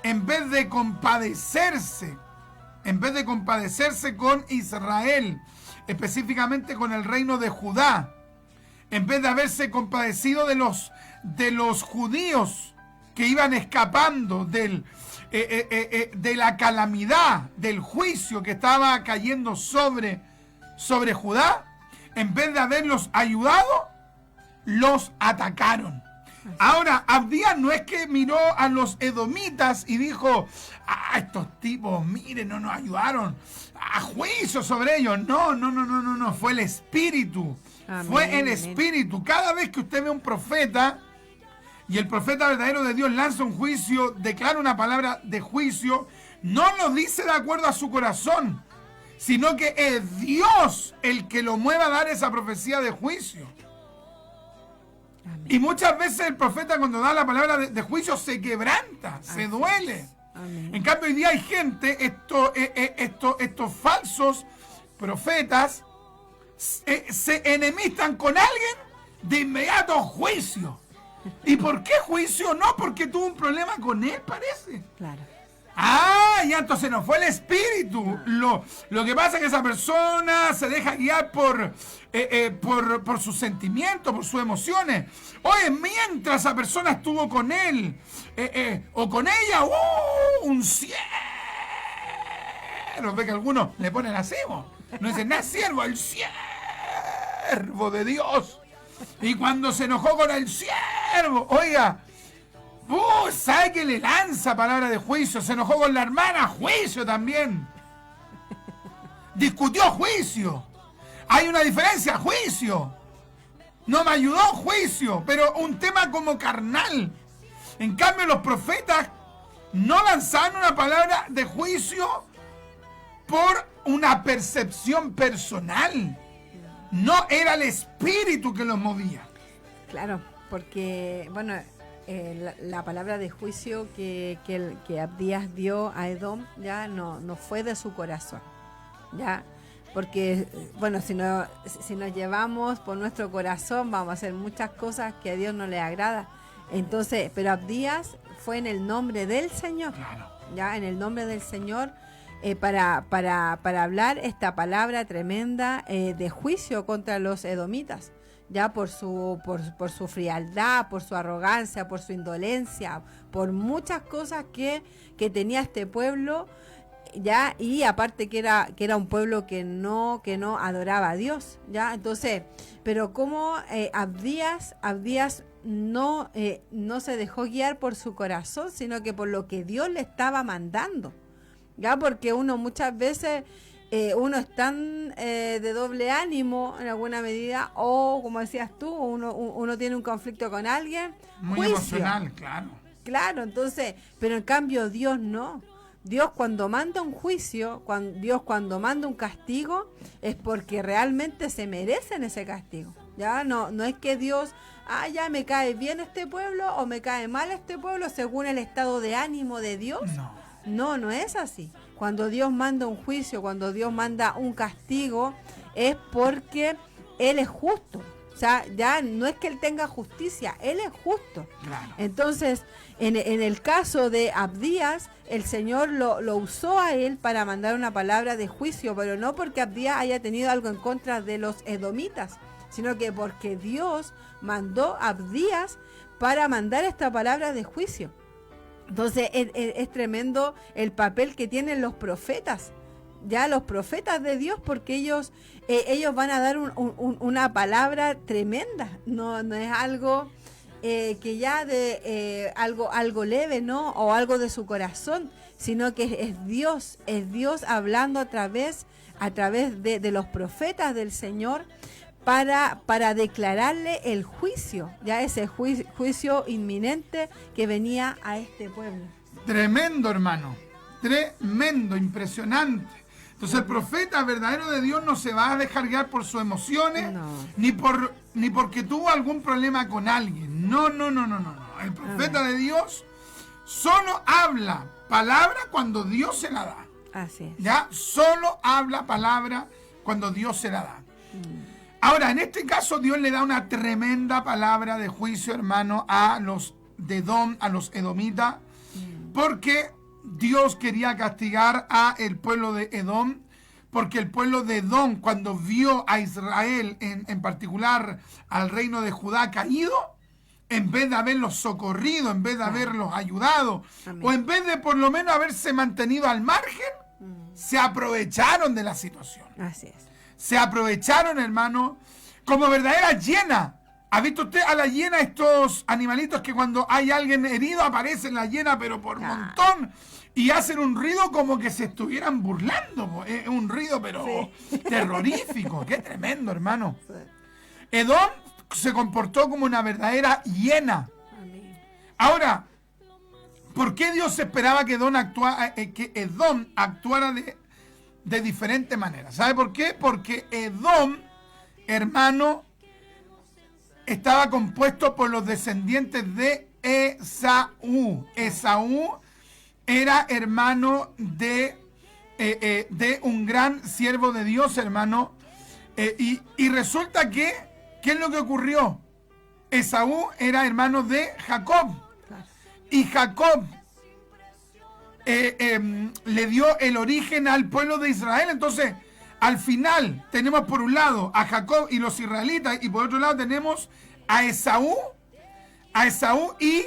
en vez de compadecerse con Israel, específicamente con el reino de Judá, en vez de haberse compadecido de los judíos que iban escapando de la calamidad, del juicio que estaba cayendo sobre Judá, en vez de haberlos ayudado, los atacaron. Ahora, Abdías no es que miró a los edomitas y dijo, estos tipos, miren, no nos ayudaron, a juicio sobre ellos. No, fue el Espíritu. Amén, Fue el amén. Espíritu. Cada vez que usted ve un profeta, y el profeta verdadero de Dios lanza un juicio, declara una palabra de juicio, no lo dice de acuerdo a su corazón, sino que es Dios el que lo mueve a dar esa profecía de juicio. Amén. Y muchas veces el profeta, cuando da la palabra de juicio, se quebranta, se duele. Amén. En cambio, hoy día hay gente, estos falsos profetas, se enemistan con alguien, de inmediato juicio. ¿Y por qué juicio? No, porque tuvo un problema con él, parece. Claro. Ya entonces no fue el Espíritu. Lo que pasa es que esa persona se deja guiar por sus sentimientos, por sus emociones. Oye, mientras esa persona estuvo con él o con ella, un siervo. Ve que algunos le ponen así, no dicen nada, siervo, el siervo de Dios. Y cuando se enojó con el siervo, oiga, ¿sabe que le lanza palabra de juicio? Se enojó con la hermana, juicio también. Discutió, juicio. Hay una diferencia, juicio. No me ayudó, juicio. Pero un tema como carnal. En cambio, los profetas no lanzaron una palabra de juicio por una percepción personal. No era el Espíritu que los movía. Claro, porque, bueno, la palabra de juicio que Abdías dio a Edom ya no fue de su corazón, ya, porque, bueno, si nos llevamos por nuestro corazón, vamos a hacer muchas cosas que a Dios no le agrada. Entonces, pero Abdías fue en el nombre del Señor, Claro. ya, en el nombre del Señor, para hablar esta palabra tremenda de juicio contra los edomitas, ya por su frialdad, por su arrogancia, por su indolencia, por muchas cosas que tenía este pueblo, ya, y aparte que era un pueblo que no adoraba a Dios, ya. Entonces, pero como Abdías no se dejó guiar por su corazón, sino que por lo que Dios le estaba mandando. Ya, porque uno muchas veces uno es tan de doble ánimo en alguna medida, o como decías tú, uno tiene un conflicto con alguien, Muy juicio. emocional, claro. Claro, entonces, pero en cambio Dios no. Dios cuando manda un juicio, Dios cuando manda un castigo, es porque realmente se merecen ese castigo. Ya no es que Dios, ya me cae bien este pueblo o me cae mal este pueblo según el estado de ánimo de Dios. No es así. Cuando Dios manda un juicio, cuando Dios manda un castigo, es porque Él es justo. O sea, ya no es que Él tenga justicia, Él es justo. Claro. Entonces, en el caso de Abdías, el Señor lo usó a él para mandar una palabra de juicio, pero no porque Abdías haya tenido algo en contra de los edomitas, sino que porque Dios mandó a Abdías para mandar esta palabra de juicio. Entonces, es tremendo el papel que tienen los profetas. Ya los profetas de Dios, porque ellos van a dar una palabra tremenda, no es algo que ya de algo leve, ¿no? O algo de su corazón, sino que es Dios hablando a través de los profetas del Señor para declararle el juicio, ya ese juicio inminente que venía a este pueblo. Tremendo, hermano, tremendo, impresionante. Entonces el profeta verdadero de Dios no se va a dejar guiar por sus emociones, ni porque tuvo algún problema con alguien. No. El profeta de Dios solo habla palabra cuando Dios se la da. Así es. Ya, solo habla palabra cuando Dios se la da. Ahora, en este caso Dios le da una tremenda palabra de juicio, hermano, a los de Edom, a los edomitas, porque Dios quería castigar a el pueblo de Edom, porque el pueblo de Edom, cuando vio a Israel, en particular al reino de Judá caído, en vez de haberlos socorrido, en vez de haberlos ayudado, o en vez de por lo menos haberse mantenido al margen, se aprovecharon de la situación. Así es. Se aprovecharon, hermano, como verdaderas hienas. ¿Ha visto usted a la hiena, estos animalitos que cuando hay alguien herido aparecen la hiena, pero por montón? Y hacen un ruido como que se estuvieran burlando. Es un ruido, pero terrorífico. Qué tremendo, hermano. Edom se comportó como una verdadera hiena. Ahora, ¿por qué Dios esperaba que Edom actuara de diferente manera? ¿Sabe por qué? Porque Edom, hermano, estaba compuesto por los descendientes de Esaú. Esaú era hermano de un gran siervo de Dios, hermano. Y resulta que, ¿qué es lo que ocurrió? Esaú era hermano de Jacob. Y Jacob le dio el origen al pueblo de Israel. Entonces, al final tenemos por un lado a Jacob y los israelitas, y por otro lado tenemos a Esaú y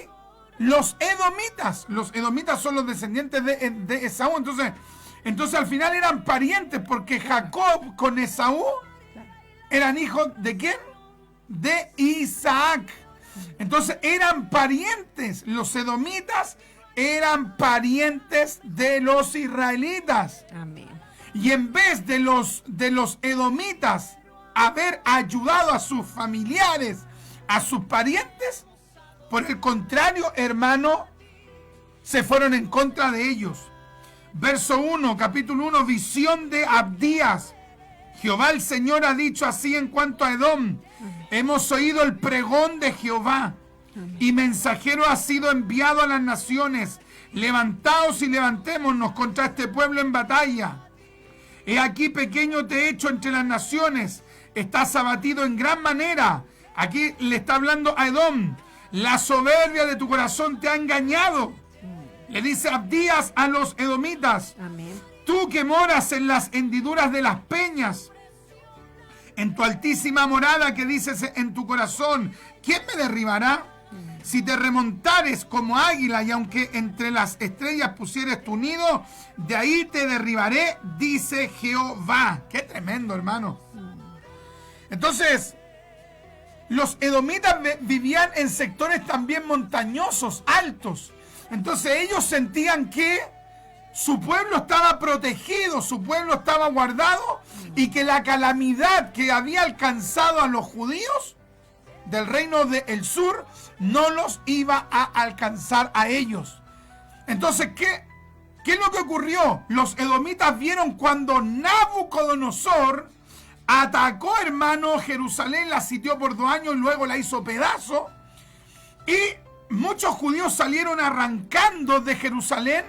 los edomitas. Los edomitas son los descendientes de Esaú. Entonces al final eran parientes, porque Jacob con Esaú eran hijos ¿de quién? De Isaac. Entonces eran parientes. Los edomitas eran parientes de los israelitas. Amén. Y en vez de los edomitas haber ayudado a sus familiares, a sus parientes, por el contrario, hermano, se fueron en contra de ellos. Verso 1, capítulo 1, visión de Abdías. Jehová el Señor ha dicho así en cuanto a Edom: hemos oído el pregón de Jehová, y mensajero ha sido enviado a las naciones. Levantaos y levantémonos contra este pueblo en batalla. He aquí, pequeño te he hecho entre las naciones, estás abatido en gran manera. Aquí le está hablando a Edom. La soberbia de tu corazón te ha engañado. Le dice Abdías a los edomitas. Amén. Tú que moras en las hendiduras de las peñas, en tu altísima morada que dices en tu corazón, ¿quién me derribará? Si te remontares como águila, y aunque entre las estrellas pusieres tu nido, de ahí te derribaré, dice Jehová. Qué tremendo, hermano. Entonces, los edomitas vivían en sectores también montañosos, altos. Entonces ellos sentían que su pueblo estaba protegido, su pueblo estaba guardado, y que la calamidad que había alcanzado a los judíos del reino del sur no los iba a alcanzar a ellos. Entonces, ¿qué ¿Qué es lo que ocurrió? Los edomitas vieron cuando Nabucodonosor atacó, hermano, Jerusalén, la sitió por 2 años, luego la hizo pedazo, y muchos judíos salieron arrancando de Jerusalén,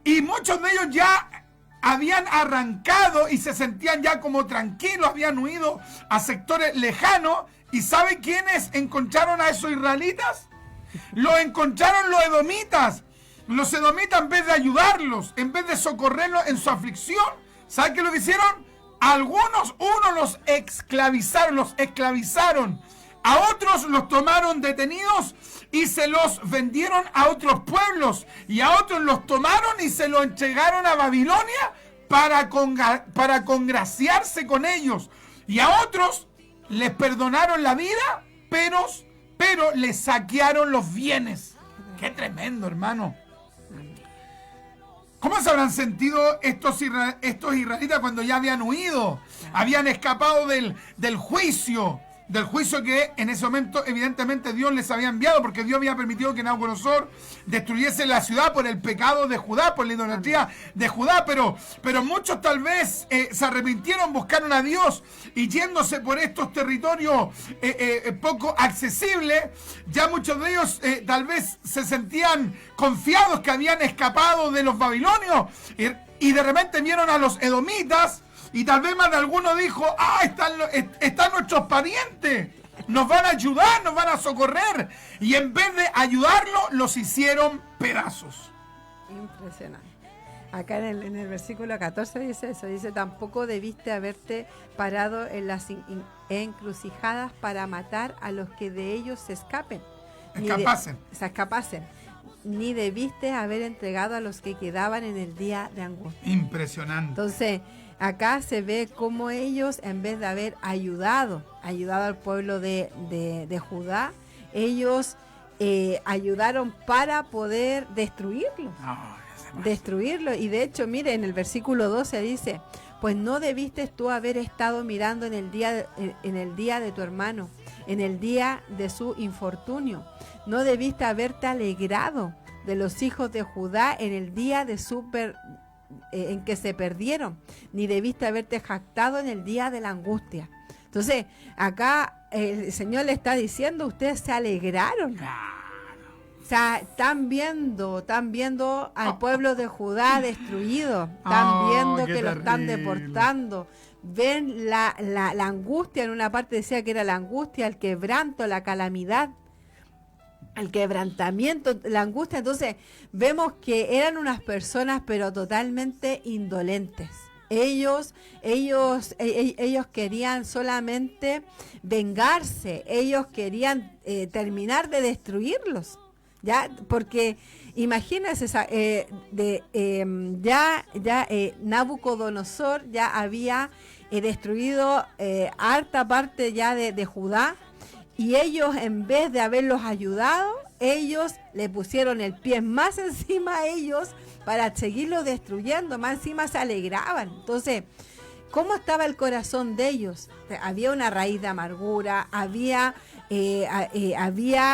y muchos de ellos ya habían arrancado y se sentían ya como tranquilos, habían huido a sectores lejanos. ¿Y sabe quiénes encontraron a esos israelitas? Los encontraron los edomitas. Los edomitas, en vez de ayudarlos, en vez de socorrerlos en su aflicción, ¿sabe qué es lo que hicieron? Unos los esclavizaron. A otros los tomaron detenidos y se los vendieron a otros pueblos. Y a otros los tomaron y se los entregaron a Babilonia para congraciarse con ellos. Y a otros les perdonaron la vida, pero les saquearon los bienes. ¡Qué tremendo, hermano! ¿Cómo se habrán sentido estos israelitas cuando ya habían huido? Habían escapado del juicio que en ese momento evidentemente Dios les había enviado, porque Dios había permitido que Nabucodonosor destruyese la ciudad por el pecado de Judá, por la idolatría de Judá, pero muchos tal vez se arrepintieron, buscaron a Dios, y yéndose por estos territorios poco accesibles, ya muchos de ellos tal vez se sentían confiados que habían escapado de los babilonios, y de repente vieron a los edomitas. Y tal vez más de alguno dijo, están nuestros parientes, nos van a ayudar, nos van a socorrer. Y en vez de ayudarlos, los hicieron pedazos. Impresionante. Acá en el versículo 14 dice eso, dice, tampoco debiste haberte parado en las encrucijadas para matar a los que de ellos se escapasen. Ni debiste haber entregado a los que quedaban en el día de angustia. Impresionante. Entonces, acá se ve cómo ellos, en vez de haber ayudado al pueblo de Judá, ellos ayudaron para poder destruirlo. Y de hecho, mire, en el versículo 12 dice, pues no debiste tú haber estado mirando en el día de tu hermano, en el día de su infortunio. No debiste haberte alegrado de los hijos de Judá en el día de en que se perdieron, ni debiste haberte jactado en el día de la angustia. Entonces, acá el Señor le está diciendo, ustedes se alegraron. O sea, están viendo al pueblo de Judá destruido, están viendo que lo están deportando. Ven la angustia, en una parte decía que era la angustia, el quebranto, la calamidad, el quebrantamiento, la angustia. Entonces vemos que eran unas personas pero totalmente indolentes. Ellos querían solamente vengarse, ellos querían terminar de destruirlos, ya, porque imagínense, Nabucodonosor ya había destruido harta parte ya de Judá. Y ellos, en vez de haberlos ayudado, ellos le pusieron el pie más encima a ellos para seguirlos destruyendo, más encima se alegraban. Entonces, ¿cómo estaba el corazón de ellos? Había una raíz de amargura, había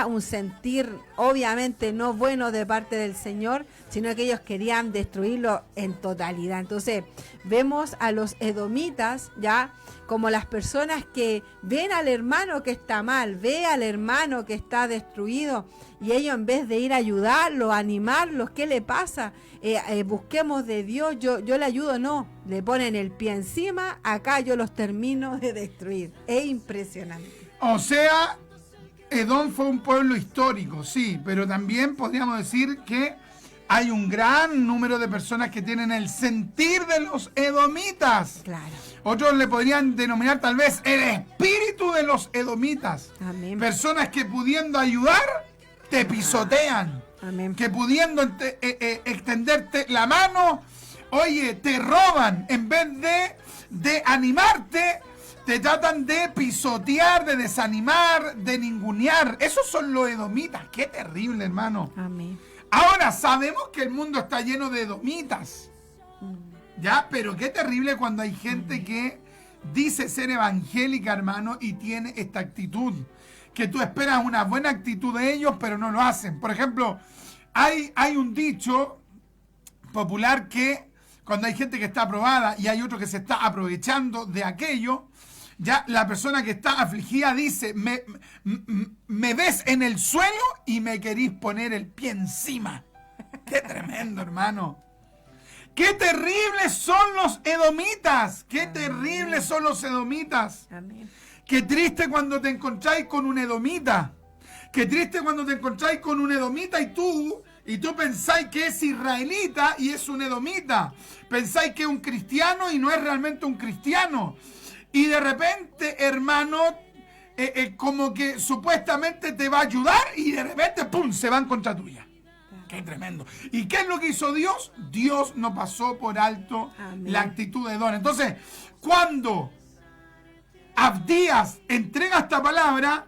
un sentir obviamente no bueno de parte del Señor, sino que ellos querían destruirlo en totalidad. Entonces, vemos a los edomitas ya como las personas que ven al hermano que está mal, ve al hermano que está destruido, y ellos, en vez de ir a ayudarlo, animarlos, ¿qué le pasa? Busquemos de Dios, yo le ayudo, no, le ponen el pie encima, acá yo los termino de destruir. Es impresionante. O sea, Edom fue un pueblo histórico, sí, pero también podríamos decir que hay un gran número de personas que tienen el sentir de los edomitas. Claro. Otros le podrían denominar tal vez el espíritu de los edomitas. Amén. Personas que pudiendo ayudar, te pisotean. Amén. Que pudiendo extenderte la mano, oye, te roban. En vez de animarte, te tratan de pisotear, de desanimar, de ningunear. Esos son los edomitas. Qué terrible, hermano. Amén. Ahora, sabemos que el mundo está lleno de edomitas. Ya, pero qué terrible cuando hay gente que dice ser evangélica, hermano, y tiene esta actitud. Que tú esperas una buena actitud de ellos, pero no lo hacen. Por ejemplo, hay un dicho popular que cuando hay gente que está aprobada y hay otro que se está aprovechando de aquello, ya la persona que está afligida dice, me ves en el suelo y me querís poner el pie encima. Qué tremendo, hermano. Qué terribles son los edomitas. Qué terribles son los edomitas. Amén. Qué triste cuando te encontráis con un edomita. Qué triste cuando te encontráis con un edomita y tú pensáis que es israelita y es un edomita. Pensáis que es un cristiano y no es realmente un cristiano. Y de repente, hermano, como que supuestamente te va a ayudar y de repente, ¡pum!, se van contra tuya. ¡Qué tremendo! ¿Y qué es lo que hizo Dios? Dios no pasó por alto la actitud de Edom. Entonces, cuando Abdías entrega esta palabra,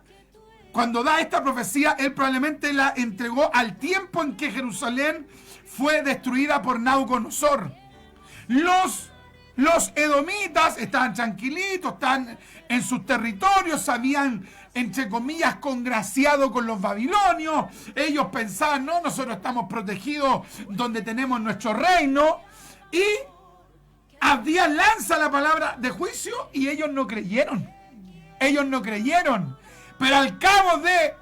cuando da esta profecía, él probablemente la entregó al tiempo en que Jerusalén fue destruida por Nabucodonosor. Los edomitas estaban tranquilitos, estaban en sus territorios, habían, entre comillas, congraciado con los babilonios. Ellos pensaban, no, nosotros estamos protegidos donde tenemos nuestro reino. Y Abdías lanza la palabra de juicio y ellos no creyeron. Ellos no creyeron. Pero al cabo de,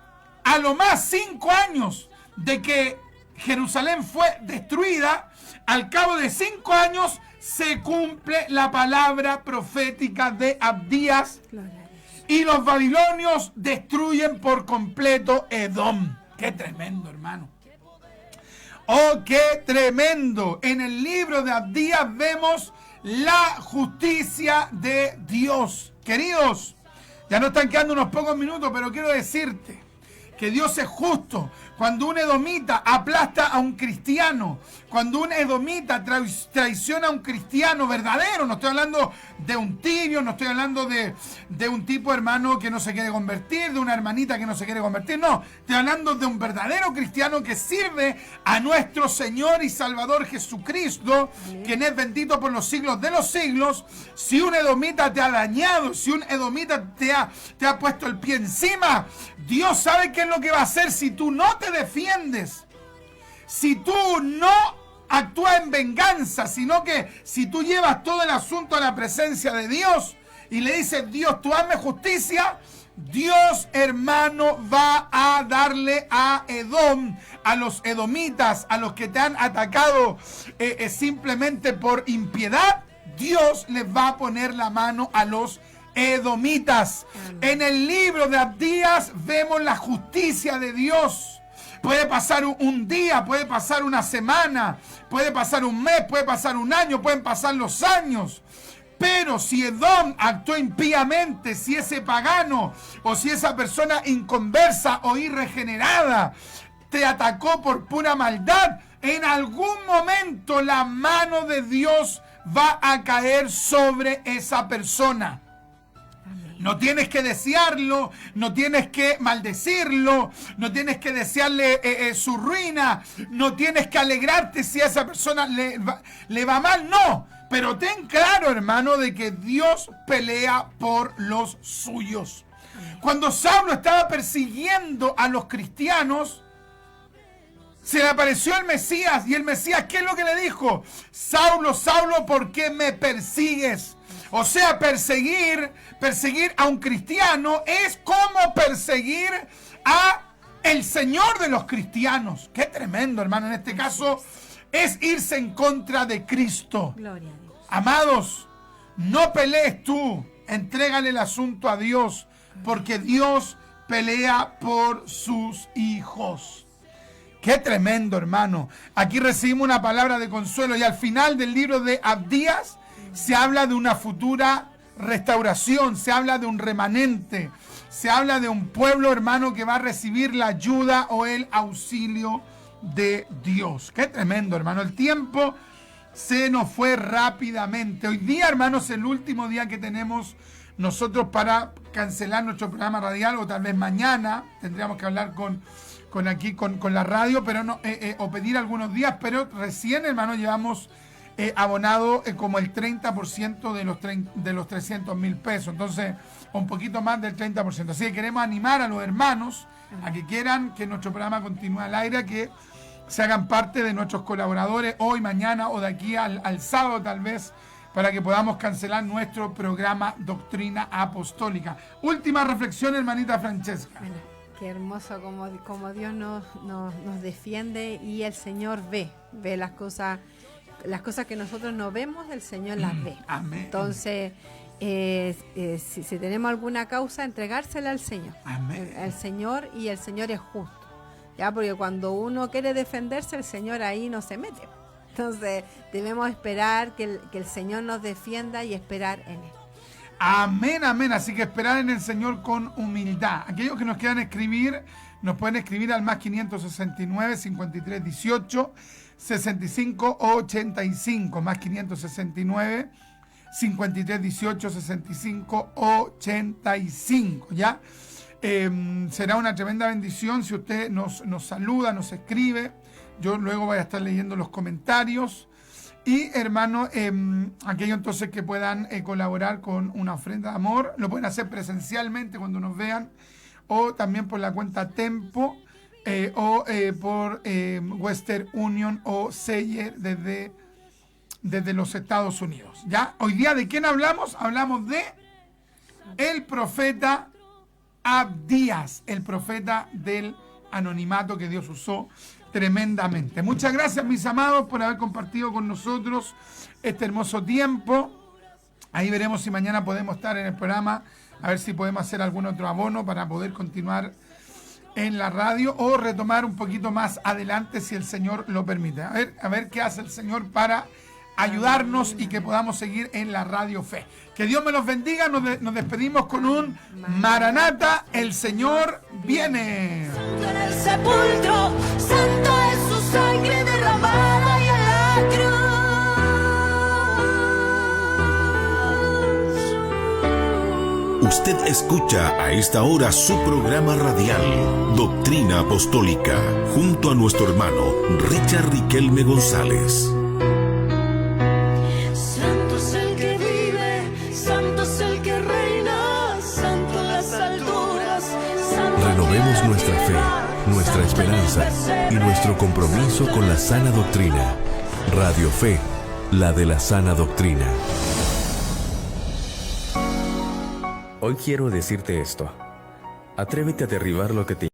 a lo más 5 años de que Jerusalén fue destruida, al cabo de 5 años se cumple la palabra profética de Abdías y los babilonios destruyen por completo Edom. ¡Qué tremendo, hermano! ¡Oh, qué tremendo! En el libro de Abdías vemos la justicia de Dios. Queridos, ya nos están quedando unos pocos minutos, pero quiero decirte que Dios es justo. Cuando un edomita aplasta a un cristiano, cuando un edomita traiciona a un cristiano verdadero, no estoy hablando de un tibio, no estoy hablando de un tipo hermano que no se quiere convertir, de una hermanita que no se quiere convertir, no, estoy hablando de un verdadero cristiano que sirve a nuestro Señor y Salvador Jesucristo, quien es bendito por los siglos de los siglos. Si un edomita te ha dañado, si un edomita te ha puesto el pie encima, Dios sabe qué es lo que va a hacer si tú no te defiendes, si tú no actúas en venganza, sino que si tú llevas todo el asunto a la presencia de Dios y le dices, Dios, tú hazme justicia, Dios, hermano, va a darle a Edom, a los edomitas, a los que te han atacado simplemente por impiedad, Dios les va a poner la mano a los edomitas. En el libro de Abdías vemos la justicia de Dios. Puede pasar un día, puede pasar una semana, puede pasar un mes, puede pasar un año, pueden pasar los años. Pero si Edom actuó impíamente, si ese pagano o si esa persona inconversa o irregenerada te atacó por pura maldad, en algún momento la mano de Dios va a caer sobre esa persona. No tienes que desearlo, no tienes que maldecirlo, no tienes que desearle su ruina, no tienes que alegrarte si a esa persona le va mal, no. Pero ten claro, hermano, de que Dios pelea por los suyos. Cuando Saulo estaba persiguiendo a los cristianos, se le apareció el Mesías, y el Mesías, ¿qué es lo que le dijo? Saulo, Saulo, ¿por qué me persigues? O sea, perseguir a un cristiano es como perseguir a el Señor de los cristianos. Qué tremendo, hermano. En este caso es irse en contra de Cristo. Gloria a Dios. Amados, no pelees tú. Entrégale el asunto a Dios, porque Dios pelea por sus hijos. Qué tremendo, hermano. Aquí recibimos una palabra de consuelo, y al final del libro de Abdías se habla de una futura restauración, se habla de un remanente, se habla de un pueblo, hermano, que va a recibir la ayuda o el auxilio de Dios. Qué tremendo, hermano. El tiempo se nos fue rápidamente. Hoy día, hermanos, es el último día que tenemos nosotros para cancelar nuestro programa radial, o tal vez mañana tendríamos que hablar con la radio, pero no, o pedir algunos días, pero recién, hermano, llevamos abonado como el 30% de los 300,000 pesos, entonces un poquito más del 30%. Así que queremos animar a los hermanos a que quieran que nuestro programa continúe al aire, que se hagan parte de nuestros colaboradores hoy, mañana o de aquí al sábado tal vez, para que podamos cancelar nuestro programa Doctrina Apostólica. Última reflexión, hermanita Francesca. Bueno, qué hermoso como Dios nos defiende, y el Señor ve las cosas que nosotros no vemos, el Señor las ve. Amén. Entonces, si tenemos alguna causa, entregársela al Señor. Amén. El Señor, y el Señor es justo. Ya, porque cuando uno quiere defenderse, el Señor ahí no se mete. Entonces debemos esperar que el Señor nos defienda y esperar en Él. Amén, amén. Así que esperar en el Señor con humildad. Aquellos que nos quieran escribir, nos pueden escribir al más 569 53 18 65 85, más 569 53 18 65 85, ¿ya? Será una tremenda bendición si usted nos saluda, nos escribe. Yo luego voy a estar leyendo los comentarios. Y hermano, aquellos entonces que puedan colaborar con una ofrenda de amor, lo pueden hacer presencialmente cuando nos vean, o también por la cuenta Tempo, o por Western Union o Seller desde los Estados Unidos. ¿Ya? Hoy día, ¿de quién hablamos? Hablamos de el profeta Abdías, el profeta del anonimato que Dios usó tremendamente. Muchas gracias, mis amados, por haber compartido con nosotros este hermoso tiempo. Ahí veremos si mañana podemos estar en el programa, a ver si podemos hacer algún otro abono para poder continuar en la radio, o retomar un poquito más adelante si el Señor lo permite. A ver qué hace el Señor para ayudarnos y que podamos seguir en la Radio Fe. Que Dios me los bendiga. Nos despedimos con un Maranata, el Señor viene. Santo en el sepulcro, santo es su sangre derramada y en la cruz. Usted escucha a esta hora su programa radial, Doctrina Apostólica, junto a nuestro hermano Richard Riquelme González. Santo es el que vive, santo es el que reina, santo en las alturas, santo. Renovemos nuestra fe, nuestra esperanza y nuestro compromiso con la sana doctrina. Radio Fe, la de la sana doctrina. Hoy quiero decirte esto. Atrévete a derribar lo que te